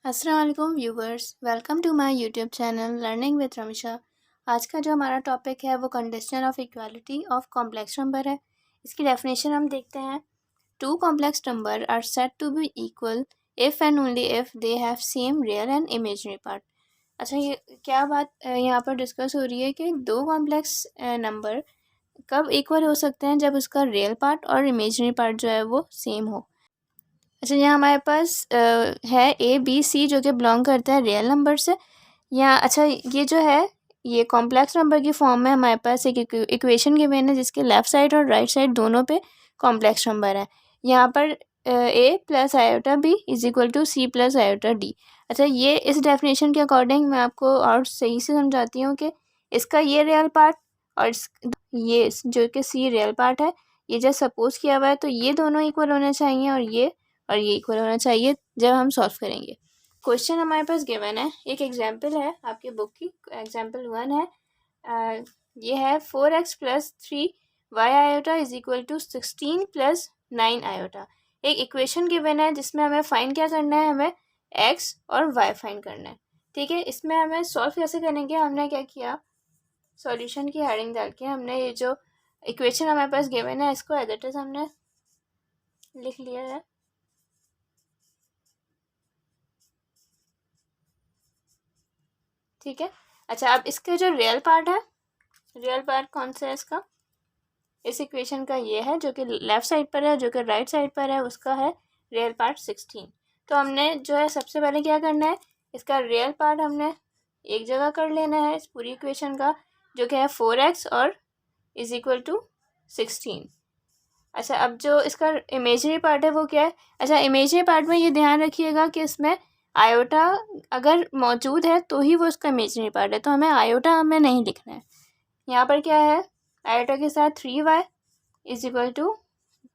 अस्सलाम वालेकुम viewers, welcome to my YouTube channel learning with Ramisha. आज का जो हमारा टॉपिक है वो condition of equality of complex number है। इसकी डेफिनेशन हम देखते हैं। Two complex number are said to be equal if and only if they have same real and imaginary part. अच्छा, ये क्या बात यहाँ पर डिस्कस हो रही है कि दो कॉम्प्लेक्स नंबर कब इक्वल हो सकते हैं, जब उसका रियल पार्ट और इमेजिनरी पार्ट जो है वो सेम हो। अच्छा, यहाँ हमारे पास है ए बी सी जो कि बिलोंग करता है रियल नंबर से। यहाँ अच्छा, ये जो है ये कॉम्प्लेक्स नंबर की फॉर्म में हमारे पास एक इक्वेशन गिवन है जिसके लेफ़्ट साइड और राइट साइड दोनों पे कॉम्प्लेक्स नंबर है। यहाँ पर A plus iota B is equal to C plus iota D. अच्छा, ये इस डेफिनेशन के अकॉर्डिंग मैं आपको और सही से समझाती हूँ कि इसका ये रियल पार्ट और ये जो कि सी रियल पार्ट है, ये जब सपोज किया हुआ है तो ये दोनों इक्वल होने चाहिए और ये इक्वल होना चाहिए जब हम सॉल्व करेंगे। क्वेश्चन हमारे पास गिवन है, एक एग्जांपल है आपकी बुक की, एग्जांपल 1 है। ये है 4x plus 3y iota is equal to 16 plus 9 iota. एक इक्वेशन गिवन है जिसमें हमें फाइंड क्या करना है, हमें x और y फाइंड करना है। ठीक है, इसमें हमें सॉल्व कैसे करेंगे, हमने क्या किया, सॉल्यूशन की हेडिंग डाल के हमने ये जो इक्वेशन हमारे पास गिवन है इसको एज इट इज हमने लिख लिया है। ठीक है, अच्छा, अब इसका जो रियल पार्ट है, रियल पार्ट कौन सा है इसका, इस इक्वेशन का ये है जो कि लेफ़्ट साइड पर है, जो कि राइट साइड पर है उसका है रियल पार्ट 16। तो हमने जो है सबसे पहले क्या करना है, इसका रियल पार्ट हमने एक जगह कर लेना है इस पूरी इक्वेशन का, जो कि है 4x और इज इक्वल टू 16। अच्छा, अब जो इसका इमेजनरी पार्ट है वो क्या है। अच्छा, इमेजनरी पार्ट में ये ध्यान रखिएगा कि इसमें आयोटा अगर मौजूद है तो ही वो उसका इमेजनरी पार्ट है, तो हमें आयोटा हमें नहीं लिखना है। यहाँ पर क्या है, आयोटा के साथ 3y is equal to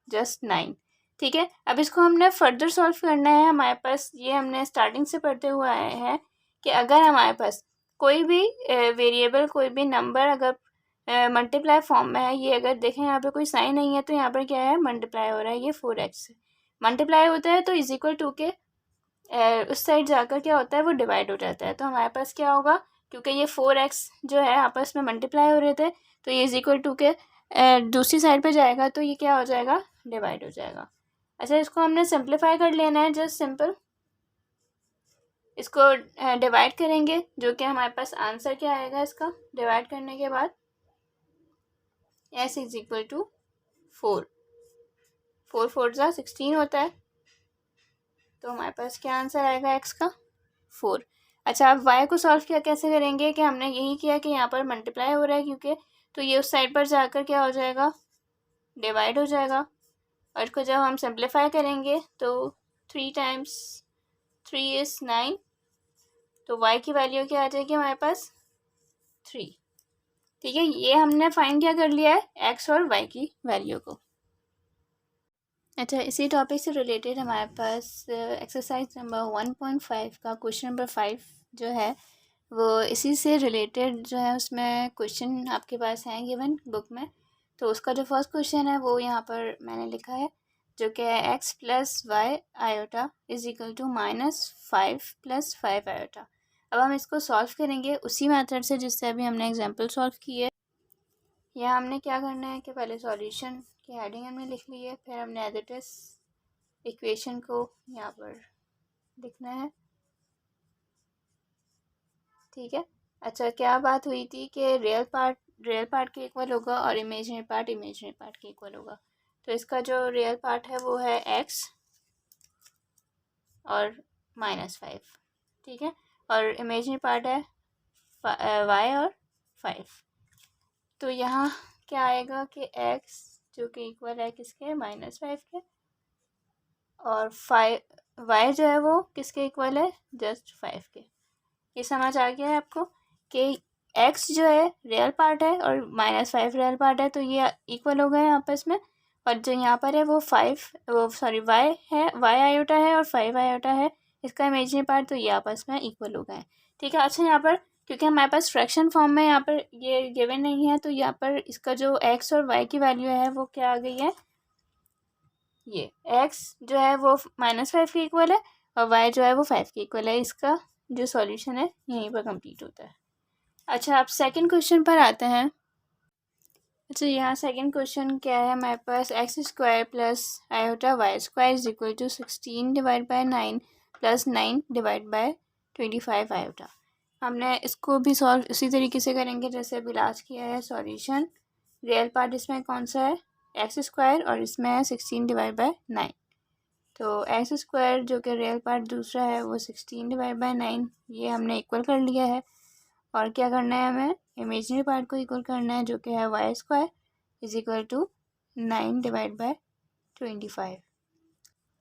just 9। ठीक है, अब इसको हमने फर्दर सॉल्व करना है। हमारे पास ये हमने स्टार्टिंग से पढ़ते हुए आए हैं कि अगर हमारे पास कोई भी वेरिएबल, कोई भी नंबर अगर मल्टीप्लाई फॉर्म में है, ये अगर देखें यहाँ पे कोई साइन नहीं है तो यहाँ पर क्या है, मल्टीप्लाई हो रहा है, ये 4x से मल्टीप्लाई होता है तो इज इक्वल टू के उस साइड जाकर क्या होता है, वो डिवाइड हो जाता है। तो हमारे पास क्या होगा, क्योंकि ये 4x जो है आपस में मल्टीप्लाई हो रहे थे तो ये इज इक्वल टू के दूसरी साइड पे जाएगा तो ये क्या हो जाएगा, डिवाइड हो जाएगा। अच्छा, इसको हमने सिंप्लीफाई कर लेना है, जस्ट सिंपल इसको डिवाइड करेंगे, जो कि हमारे पास आंसर क्या आएगा इसका डिवाइड करने के बाद, s इज इक्वल टू 4, 4 4 जा 16 होता है, तो हमारे पास क्या आंसर आएगा x का 4। अच्छा, अब y को सॉल्व किया कैसे करेंगे, कि हमने यही किया कि यहाँ पर मल्टीप्लाई हो रहा है क्योंकि, तो ये उस साइड पर जाकर क्या हो जाएगा, डिवाइड हो जाएगा। और इसको जब हम सिंप्लीफाई करेंगे तो 3 टाइम्स 3 इज़ 9, तो y की वैल्यू क्या आ जाएगी हमारे पास 3। ठीक है, ये हमने फाइंड क्या कर लिया है, x और y की वैल्यू को। अच्छा, इसी टॉपिक से रिलेटेड हमारे पास एक्सरसाइज नंबर 1.5 का क्वेश्चन नंबर 5 जो है वो इसी से रिलेटेड जो है, उसमें क्वेश्चन आपके पास हैं गिवन बुक में। तो उसका जो फर्स्ट क्वेश्चन है वो यहाँ पर मैंने लिखा है, जो कि है x plus y iota is equal to -5 plus 5 iota. अब हम इसको सॉल्व करेंगे उसी मेथड से जिससे अभी हमने एग्जाम्पल सॉल्व की है। यहाँ हमने क्या करना है कि पहले सॉल्यूशन की हेडिंग हमने लिख ली है, फिर हमने एज इट इज इक्वेशन को यहाँ पर लिखना है। ठीक है, अच्छा, क्या बात हुई थी कि रियल पार्ट के इक्वल होगा और इमेजिनरी पार्ट के इक्वल होगा। तो इसका जो रियल पार्ट है वो है x और -5। ठीक है, और इमेजिनरी पार्ट है y और 5। तो यहाँ क्या आएगा कि x जो कि इक्वल है किसके, -5 के, और 5 y जो है वो किसके इक्वल है, जस्ट 5 के। ये समझ आ गया है आपको कि x जो है रियल पार्ट है और -5 रियल पार्ट है, तो ये इक्वल हो गए आपस में। और जो यहाँ पर है वो y है, y आयोटा है और 5 आयोटा है इसका इमेजिनरी पार्ट, तो ये आपस में इक्वल हो गए। ठीक है, अच्छा, यहाँ पर क्योंकि हमारे पास फ्रैक्शन फॉर्म में यहाँ पर ये गिवन नहीं है, तो यहाँ पर इसका जो x और y की वैल्यू है वो क्या आ गई है, ये x जो है वो -5 के इक्वल है और y जो है वो 5 के इक्वल है। इसका जो सॉल्यूशन है यहीं पर कंप्लीट होता है। अच्छा, अब सेकंड क्वेश्चन पर आते हैं। अच्छा, यहाँ सेकंड क्वेश्चन क्या है हमारे पास, x square plus iota y square is equal to 16 divide by 9 plus 9 divide by 25 iota. हमने इसको भी सॉल्व उसी तरीके से करेंगे जैसे अभी लास्ट किया है। सॉल्यूशन, रियल पार्ट इसमें कौन सा है, एक्स स्क्वायर, और इसमें है 16 डिवाइड बाई 9। तो एक्स स्क्वायर जो कि रियल पार्ट दूसरा है वो 16 डिवाइड बाई 9, ये हमने इक्वल कर लिया है। और क्या करना है, हमें इमेजिनरी पार्ट को इक्वल करना है जो कि है y square is equal to 9 divide by 25।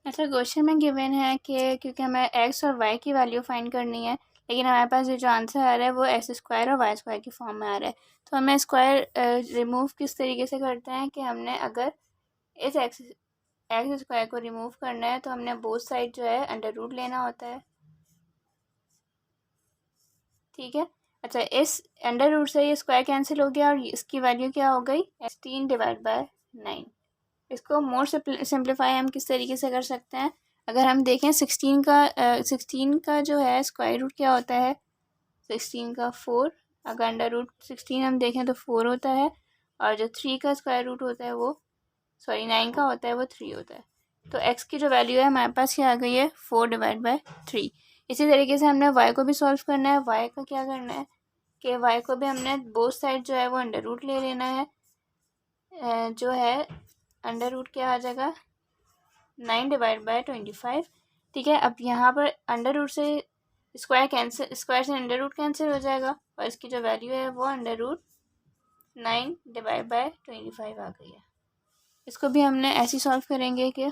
अच्छा, क्वेश्चन में गिवन है कि क्योंकि हमें एक्स और वाई की वैल्यू फाइंड करनी है, लेकिन हमारे पास ये जो आंसर आ रहा है वो एक्स स्क्वायर और वाई स्क्वायर की फॉर्म में आ रहा है। तो हमें स्क्वायर रिमूव किस तरीके से करते हैं कि हमने अगर इस एक्स स्क्वायर को रिमूव करना है तो हमने बोथ साइड जो है अंडर रूट लेना होता है। ठीक है। अच्छा, इस अंडर रूट से ये स्क्वायर कैंसिल हो गया और इसकी वैल्यू क्या हो गई, 16 डिवाइड बाय 9। इसको मोर सिंप्लीफाई हम किस तरीके से कर सकते हैं, अगर हम देखें 16 का जो है स्क्वायर रूट क्या होता है, 16 का 4। अगर अंडर रूट 16 हम देखें तो 4 होता है, और जो 3 का स्क्वायर रूट होता है वो 9 का होता है वो 3 होता है। तो x की जो वैल्यू है हमारे पास क्या आ गई है, 4 डिवाइड बाय 3। इसी तरीके से हमने y को भी सॉल्व करना है। y का क्या करना है कि y को भी हमने बोथ साइड जो है वो अंडर रूट ले लेना है। जो है अंडर रूट क्या आ जाएगा, 9 डिवाइड बाय 25। ठीक है। अब यहाँ पर अंडर रूट से स्क्वायर से अंडर रूट कैंसिल हो जाएगा और इसकी जो वैल्यू है वो अंडर रूट 9 डिवाइड बाय 25 आ गई है। इसको भी हमने ऐसे सॉल्व करेंगे कि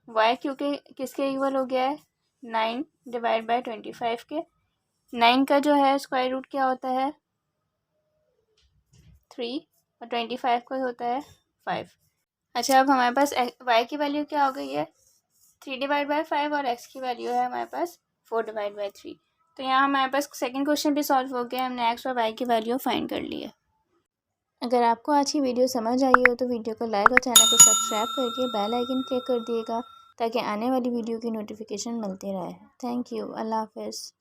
y क्योंकि किसके इक्वल हो गया है, 9 डिवाइड बाय 25 के। 9 का जो है स्क्वायर रूट क्या होता है, 3, और 25 का होता है 5। अच्छा, अब हमारे पास y की वैल्यू क्या हो गई है, 3 डिवाइड बाय 5, और x की वैल्यू है हमारे पास 4 डिवाइड बाय 3। तो यहाँ हमारे पास सेकंड क्वेश्चन भी सॉल्व हो गया, हमने x और y की वैल्यू फाइंड कर ली है। अगर आपको आज की वीडियो समझ आई हो तो वीडियो को लाइक और चैनल को सब्सक्राइब करके बेल आइकन क्लिक कर दिएगा ताकि आने वाली वीडियो की नोटिफिकेशन मिलती रहे। Thank you. अल्लाह हाफ़िज़।